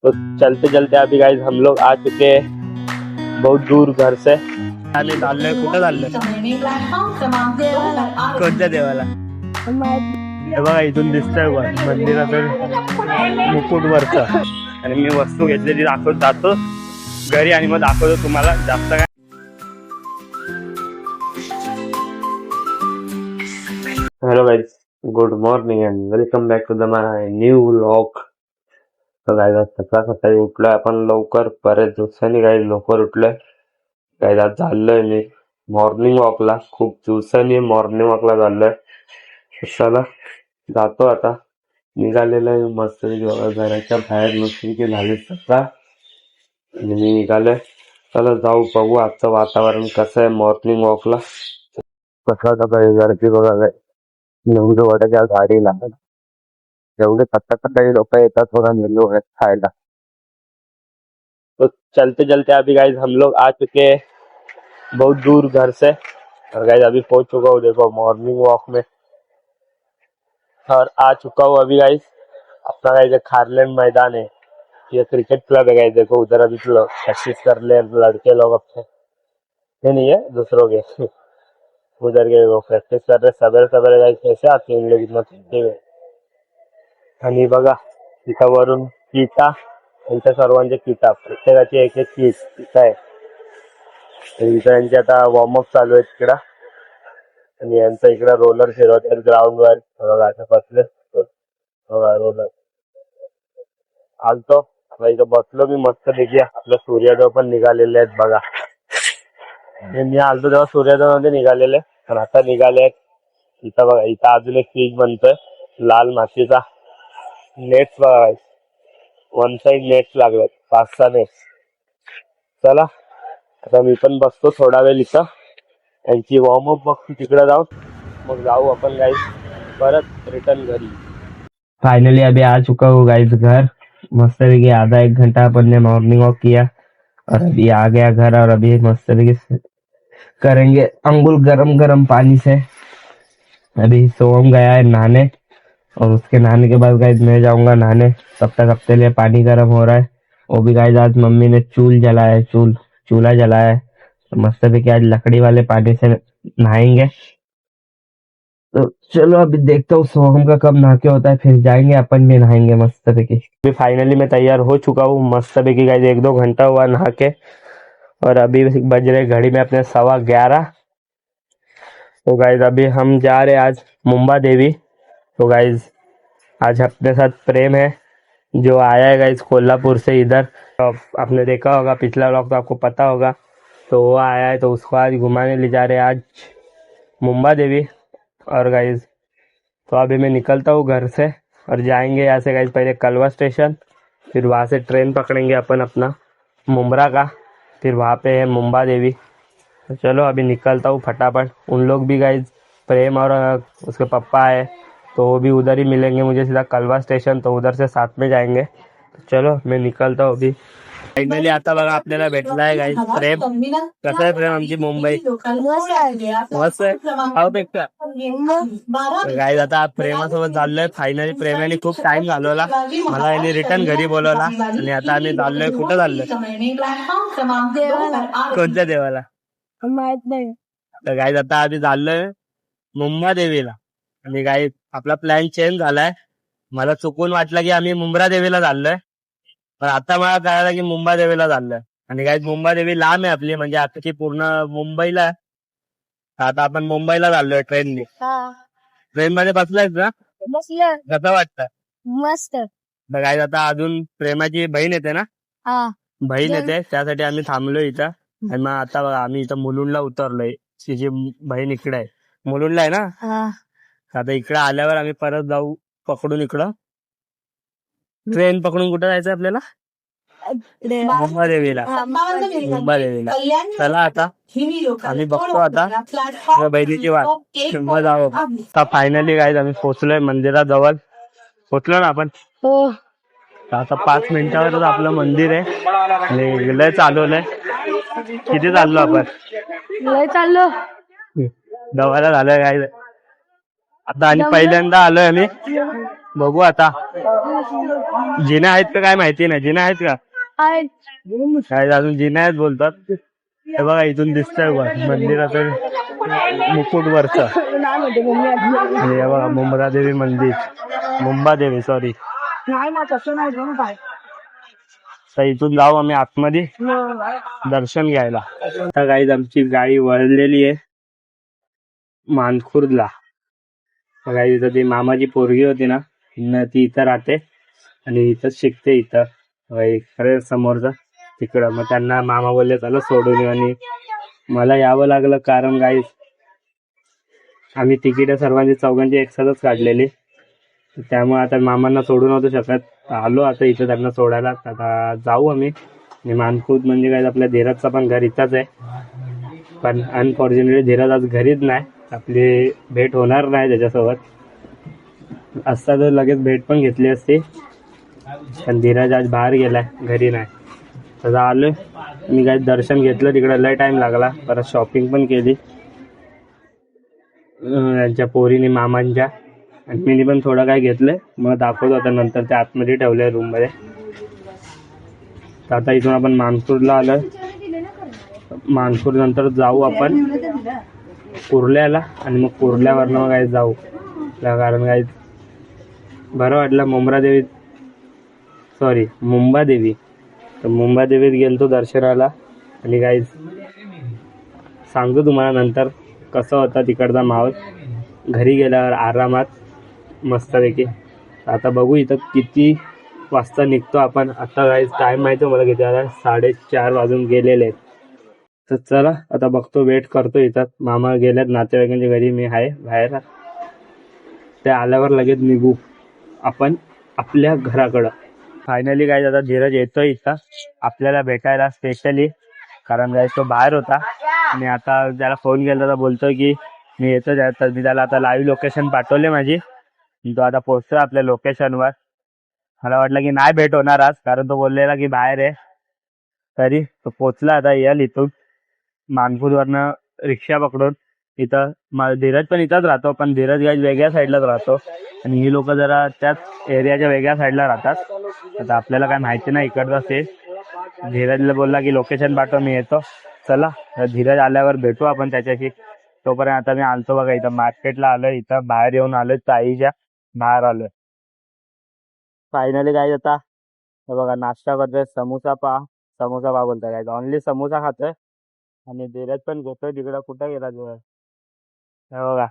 तो चलते चलते अभी गाइस हम लोग आ चुके हैं बहुत दूर घर से। आम्ही चाललोय कुठं चाललोय? कोणत्या देवाला? हे बघा इथून दिसतंय बघ मंदिराचं मुकुटवरचं। आणि मी वस्तू घेतलेली दाखवत जातो घरी आणि मग दाखवतो तुम्हाला जास्त काय। Hello guys, good morning and welcome back to the my new vlog. तो गाइस सकाळी उठलोय आपण लवकर, बरेच दिवसांनी गाइस लवकर उठलोय। गाइस आज चाललोय मी मॉर्निंग वॉकला, खूप दिवसांनी मॉर्निंग वॉकला चाललोय। चला जातो आता, निघालेलं आहे मस्त घराच्या बाहेर मस्ती की झाली सकाळ आणि मी निघालोय। चला जाऊ बघू आजचं वातावरण कसं आहे मॉर्निंग वॉकला। कसं गर्दी बघा एवढं वाटत या गाडीला, एवढे सकाळी लोक येतात बघा मेनू खायला। तो चलते चलते अभी गाइस हम लोग आ चुके हैं बहुत दूर घर से, और गाइस अभी पहुंच चुका हूँ देखो मॉर्निंग वॉक में, और आ चुका हूँ अभी गाइस अपना गाइस खारलेन मैदान है, ये क्रिकेट क्लब है गाइस। देखो उधर अभी प्रैक्टिस कर ले लड़के लोग अपने, ये नहीं है दूसरों के उधर के वो प्रैक्टिस कर रहे सवेरे सवेरे गाइस। कैसे आते हैं लोग इतना थकते हुए। आणि बघा तिथं वरून किटा, यांच्या सर्वांचे किटा, प्रत्येकाची एक एक किट तिथं आहे। इथं यांचे आता वॉर्मअप चालू आहे तिकडं, आणि यांचं इकडं रोलर फिरवत आहेत ग्राउंड वर बघा असं बसले बघा रोलर। आलतो आता इथं बसलो मी मस्त पैकी, आपलं सूर्योदय पण निघालेले आहेत बघा। मी आलतो तेव्हा सूर्योदय मध्ये निघालेले, पण आता निघाले इथं बघा। इथं अजून एक पीच बनतोय लाल मातीचा, नेट्स बघा, वन साइड नेट्स लागलेत 5-6 नेट्स। चला आता मी पण बसतो थोडा वेळ इथं, यांची वॉर्मअप बघतो तिकडे जाऊन, मग जाऊ अपन गाइस परत रिटर्न घरी। फाइनली अभी आ चुका हूँ गाइस घर, मस्त देखिए आधा एक घंटा अपन ने मॉर्निंग वॉक किया और अभी आ गया घर, और अभी मस्त देखिए करेंगे अंगुल गरम गरम पानी से। अभी सोम गया है नहाने, और उसके नहाने के बाद गाइस मैं जाऊंगा नहाने, तब तक अपने लिए पानी गर्म हो रहा है। वो भी गाइस आज मम्मी ने चूल्हा जलाया है, तो मस्त भी आज लकड़ी वाले पानी से नहाएंगे। तो चलो अभी देखता हूँ सोहम का कब नहा के होता है, फिर जाएंगे अपन भी नहाएंगे मस्त पैकी। अभी फाइनली मैं तैयार हो चुका हूँ मस्त पैकी गाइस, 1-2 घंटा हुआ नहा के, और अभी बज रहे घड़ी में अपने 11:15। तो गाइस अभी हम जा रहे आज मुंबा देवी। तो गाइस आज अपने साथ प्रेम है, जो आया है गाइस कोल्हापुर से इधर। तो आपने देखा होगा पिछला व्लॉग, तो आपको पता होगा। तो वो आया है, तो उसको आज घुमाने ले जा रहे हैं आज मुंबा देवी। और गाइस तो अभी मैं निकलता हूँ घर से, और जाएंगे यहाँ से गाइस पहले कलवा स्टेशन, फिर वहाँ से ट्रेन पकड़ेंगे अपन अपना मुंब्रा का, फिर वहाँ पे है मुंबा देवी। तो चलो अभी निकलता हूँ फटाफट। उन लोग भी गाइस प्रेम और उसके पापा आए, तो वो भी उधर ही मिलेंगे मुझे सीधा कलवा स्टेशन, तो उधर से साथ में जाएंगे। तो चलो मैं निकलता हूँ अभी। फायनली आता बघा आपल्याला भेटला आहे गाइस प्रेम। कसं आहे प्रेम आमची मुंबई? मस्त आहे गाइस। आता प्रेमासोबत चाललोय, फायनली प्रेमाने खूप टाइम घालवला मला, यांनी रिटर्न घरी बोलवला, आणि आता आम्ही चाललोय कुठं चाललोय? कोणत्या देवाला माहित नाही। तर गाइस आता आम्ही चाललोय मुंबा देवीला, आणि गाइस आपला प्लॅन चेंज झालाय। मला चुकून वाटलं की आम्ही मुंब्रा देवीला चाललोय, पण आता मला कळालं की मुंबा देवीला चाललोय। आणि गाइस मुंबा देवी लांब आहे आपली, म्हणजे आता पूर्ण मुंबईला। आता आपण मुंबईला चाललोय ट्रेनने। ट्रेन मध्ये बसलायस ना? बसलोय। कसं वाटतं? मस्त। तर गाइस आता अजून प्रेमाची बहीण येते ना, बहीण येते, त्यासाठी आम्ही थांबलोय इथं। आणि मग आता बघा आम्ही इथं मुलुंडला उतरलोय, तिची बहीण इकडे आहे, मुलुंडला आहे ना। आता इकडे आल्यावर आम्ही परत जाऊ पकडून इकडं, ट्रेन पकडून कुठं जायचं आपल्याला? मुंबा देवीला। मुंबा देवीला चला आता आम्ही बघतो आता बहिणीची वाट, मग जाऊ। आता फायनली गाइस आम्ही पोहोचलोय मंदिराजवळ, पोहोचलो ना आपण। आता 5 मिनिटावरच आपलं मंदिर आहे, आणि लय चालवलंय। किती चाललो आपण? लय चाललो, दवाला झालंय गाइस आता। आणि पहिल्यांदा आलोय आम्ही बघू आता जिना आहेत का काय माहिती नाही. जिना आहेत का काय अजून जिना आहेत बोलतात. हे बघा इथून दिसतंय मंदिराचं मुकुट वरच. आणि हे बघा मुंबादेवी मंदिर, मुंबादेवी सॉरी. तर इथून जाऊ आम्ही आतमध्ये दर्शन घ्यायला. आता गाईज आमची गाडी वळलेली आहे मानखुर्दला. बघा इथं ती मामाची पोरगी होती ना ती इथं राहते आणि इथंच शिकते इथं खरे समोरचं तिकडं. मग त्यांना मामा बोलले चला सोडून येऊ आणि मला यावं लागलं कारण गाईज आम्ही तिकीट सर्वांची चौघांची एकसाथच काढलेली. त्यामुळे आता मामांना सोडू नव्हतं शकत. आलो आता इथं त्यांना सोडायला. आता जाऊ आम्ही. आणि मानखुर्द म्हणजे काय आपल्या धीरजचा पण घर इथंच आहे. पण अनफॉर्च्युनेटली धीरज आज घरीच नाही. आपली भेट होणार नाही त्याच्यासोबत. असता तर लगेच भेट पण घेतली असती. पण धीरज आज बाहेर गेलाय, घरी नाही. तर आलोय मी काय दर्शन घेतलं तिकडे लय टाइम लागला. परत शॉपिंग पण केली यांच्या पोरीने मामांच्या. आणि मी पण थोडं काय घेतलंय मग दाखवतो आता नंतर. ते आतमध्ये ठेवलंय रूम मध्ये. तर आता इथून आपण मानखुर्दला आलोय. मानखुर्द नंतर जाऊ आपण कुर्ल्याला आणि मग कुर्ल्यावरनं मग काय जाऊ. कारण काय बरं वाटलं मुंबादेवी. तर मुंबादेवीत गेलतो दर्शनाला. आणि काय सांगतो तुम्हाला नंतर कसं होता तिकडचा माहोल. घरी गेल्यावर आरामात मस्तपैकी. आता बघू इथं किती वाजता निघतो आपण. आता काय टाइम माहिती मला किती आता 4:30 वाजून गेलेले आहेत. तर चला आता बघतो वेट करतो इथं. मामा गेल्यात नातेवाईकांच्या घरी, मी आहे बाहेर. ते आल्यावर लगेच निघू आपण आपल्या घराकडं. फायनली काय आता धीरज येतोय इथं आपल्याला भेटायला स्पेशली. कारण काय तो बाहेर होता आणि आता त्याला फोन केला तर बोलतोय की मी येतो. तर मी त्याला आता लाईव्ह लोकेशन पाठवले माझी. तो आता पोहोचतोय आपल्या लोकेशनवर. मला वाटलं की नाही भेट होणार आज कारण तो बोललेला की बाहेर आहे. तरी तो पोचला. आता येईल इथून मानखुर्दवरनं रिक्षा पकडून. इथं धीरज पण इथंच राहतो पण धीरज गाईज वेगळ्या साईडलाच राहतो आणि ही लोक जरा त्याच एरियाच्या वेगळ्या साईडला राहतात. आता आपल्याला काय माहिती नाही इकडचं ते. धीरजला बोलला की लोकेशन पाठव मी येतो. चला धीरज आल्यावर भेटू आपण त्याच्याशी. तोपर्यंत आता मी आलतो बघा इथं मार्केटला आलोय. इथं बाहेर येऊन आलोय ताईच्या बाहेर आलोय. फायनली काय आता बघा नाश्ता करतोय. समोसा पा बोलतोय काय ऑनली समोसा खातोय. आणि धीरज पण घेतोय तिकडं. कुठं गेला धीरज बघा.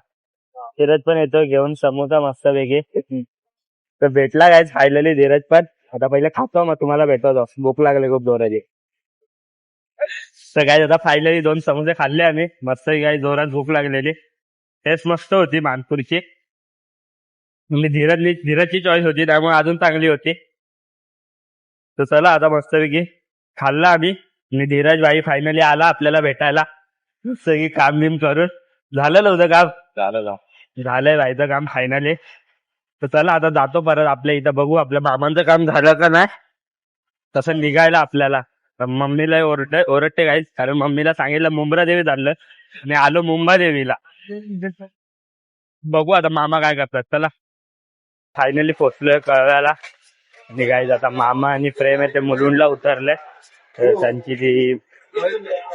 धीरज पण येतोय घेऊन समोसा मस्तपैकी. तर भेटला काय फायनली धीरज पण. आता पहिले खातो मग तुम्हाला भेटवतो. भूक लागले खूप जोराची. तर काय आता फायनली 2 समोसे खाल्ले आम्ही मस्त. काय जोरात भूक लागलेली. टेस्ट मस्त होती मानपूरची. म्हणजे धीरजची चॉईस होती त्यामुळे अजून चांगली होती. तर चला आता मस्तपैकी खाल्ला आम्ही. आणि धीरज भाई फायनली आला आपल्याला भेटायला. मस्तपैकी काम बिम करून झालं नव्हतं काम. झालंय भाईचं काम फायनली. तर चला आता जातो परत आपल्या इथं. बघू आपल्या मामांचं काम झालं का नाही. तसं निघायला आपल्याला. मम्मीला ओरडते काय कारण मम्मीला सांगितलं मुंब्रादेवी झालं आणि आलो मुंबादेवीला. बघू आता मामा काय करतात. चला फायनली पोचलोय कळव्याला. निघायचं आता. मामा आणि प्रेम आहे ते मुलुंडला उतरले. त्यांची ती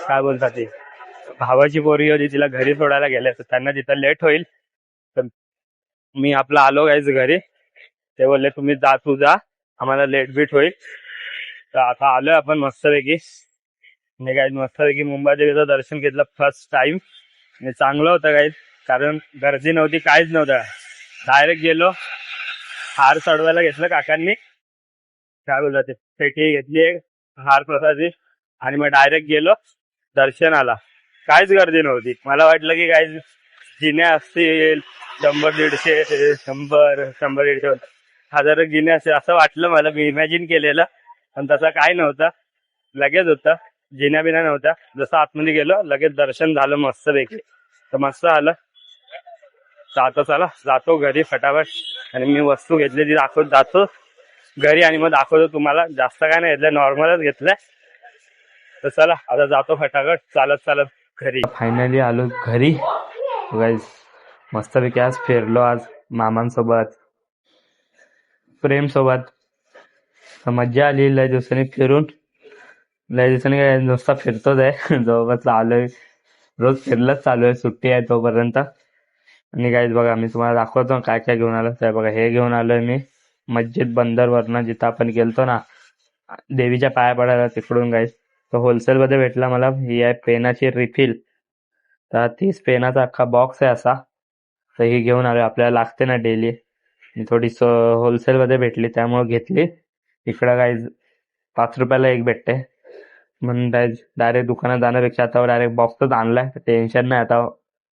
काय बोलतात ती भावाची पोरगी होती तिला घरी सोडायला गेले. तर त्यांना तिथं लेट होईल. तर मी आपला आलो गाईज घरी. ते बोलले तुम्ही जा तू जा आम्हाला लेट बीट होईल. तर आता आलोय आपण मस्तपैकी. आणि गाईज मस्तपैकी मुंबादेवीचं दर्शन घेतलं फर्स्ट टाइम. आणि चांगलं होतं गाईज कारण गर्दी नव्हती काहीच नव्हतं. डायरेक्ट गेलो. हार चढवायला घेतलं काकांनी. काय बोलतात ते पेटी घेतली एक हार प्रसादी आणि मग डायरेक्ट गेलो दर्शनाला. काहीच गर्दी नव्हती. मला वाटलं की काही जिन्या असतील 100-150 हजार जिने असतील असं वाटलं मला. मी इमॅजिन केलेलं पण तसं काय नव्हतं. लगेच होतं. जिन्या बिन्या नव्हत्या. जसं आतमध्ये गेलो लगेच दर्शन झालं मस्तपैकी. तर मस्त आलं. तर आता चला जातो घरी फटाफट. आणि मी वस्तू घेतली ती दाखवत जातो घरी आणि मग दाखवतो तुम्हाला. जास्त काय नाही घेतलं नॉर्मलच घेतलंय. तर चला आता जातो फटाफट चालत घरी. फायनली आलो घरी गाईस. मस्तपैकी आज फिरलो आज मामांसोबत. प्रेम सोबत. तर मज्जा आली लय दिवसांनी फिरून. लय दिवसांनी काय नुसता फिरतोच आहे. जवळपास आलोय, रोज फिरलंच चालू आहे, सुट्टी आहे तोपर्यंत. आणि काय बघा, मी तुम्हाला दाखवतो काय काय घेऊन आलो. तर बघा, हे घेऊन आलोय मी मस्जिद बंदरवरनं, जिथं आपण गेलतो ना देवीच्या पाया पडायला, तिकडून गाईस. तो होलसेल मध्ये भेटला मला. ही आहे पेनाची रिफिल. तर 30 पेनाचा अख्खा बॉक्स आहे असा. तर ही घेऊन आलोय, आपल्याला लागते ना डेली. थोडी होलसेल मध्ये भेटली त्यामुळे घेतली. इकडं काय 5 रुपयाला एक भेटते, म्हणून डायरेक्ट दुकानात जाण्यापेक्षा आता डायरेक्ट बॉक्सच आणलाय. टेन्शन नाही आता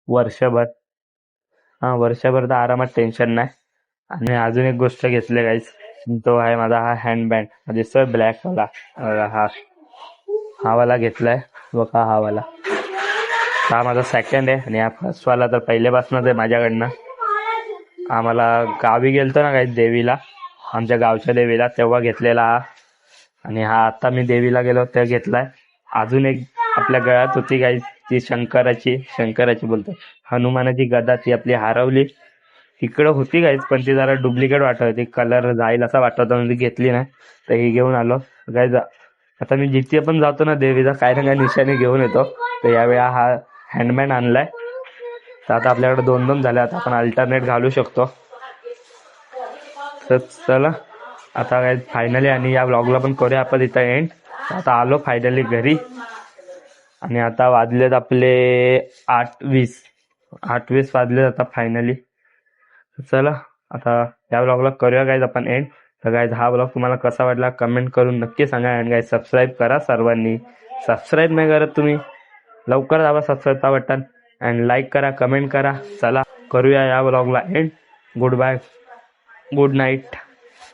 वर्षभर. हा, वर्षभर तर आरामात टेन्शन नाही. आणि अजून एक गोष्ट घेतली गाईस, तो आहे माझा हा हँडबँड दिसतोय ब्लॅक वाला. हा वाला घेतलाय बघा, हा वाला. हा माझा सेकंड आहे आणि हा फर्स्ट वाला तर पहिल्यापासूनच आहे माझ्याकडनं. आम्हाला गावी गेलतो ना काही देवीला, आमच्या गावच्या देवीला, तेव्हा घेतलेला हा. आणि हा आता मी देवीला गेलो तेव्हा घेतलाय. अजून एक आपल्या गळ्यात होती गाईस, ती शंकराची बोलतो, हनुमानाची गदा, ती आपली हरवली. तिकडं होती गाईस, पण ती जरा डुप्लिकेट वाटत होती, कलर जाईल असं वाटत होतं, म्हणजे घेतली नाही. तर ही घेऊन आलो गाईस. आता मी जिथे पण जातो ना देवीचा, काय ना काय निशाणी घेऊन येतो. तर यावेळा हा हँडबँड आणलाय. तर आता आपल्याकडे 2-2 झाले, आता आपण अल्टरनेट घालू शकतो. तर चला आता काय फायनली, आणि या व्लॉगला पण करूया आपण इथं एंड. आता आलो फायनली घरी, आणि आता वाजलेत आपले 8:20 वाजलेत आता फायनली. चला आता या व्लॉगला करूया गाईज आपण एंड. तर गाईज, हा व्लॉग तुम्हाला कसा वाटला कमेंट करून नक्की सांगा. आणि गाईज, सबस्क्राईब करा सर्वांनी. सबस्क्राईब नाही करत तुम्ही, लवकर दाबा सबस्क्राईबचा बटन, अँड लाईक करा, कमेंट करा. चला करूया या व्लॉगला end. Goodbye, good night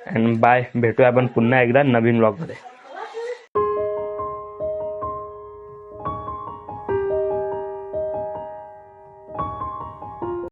and bye. भेटूया आपण पुन्हा एकदा नवीन व्लॉगमध्ये.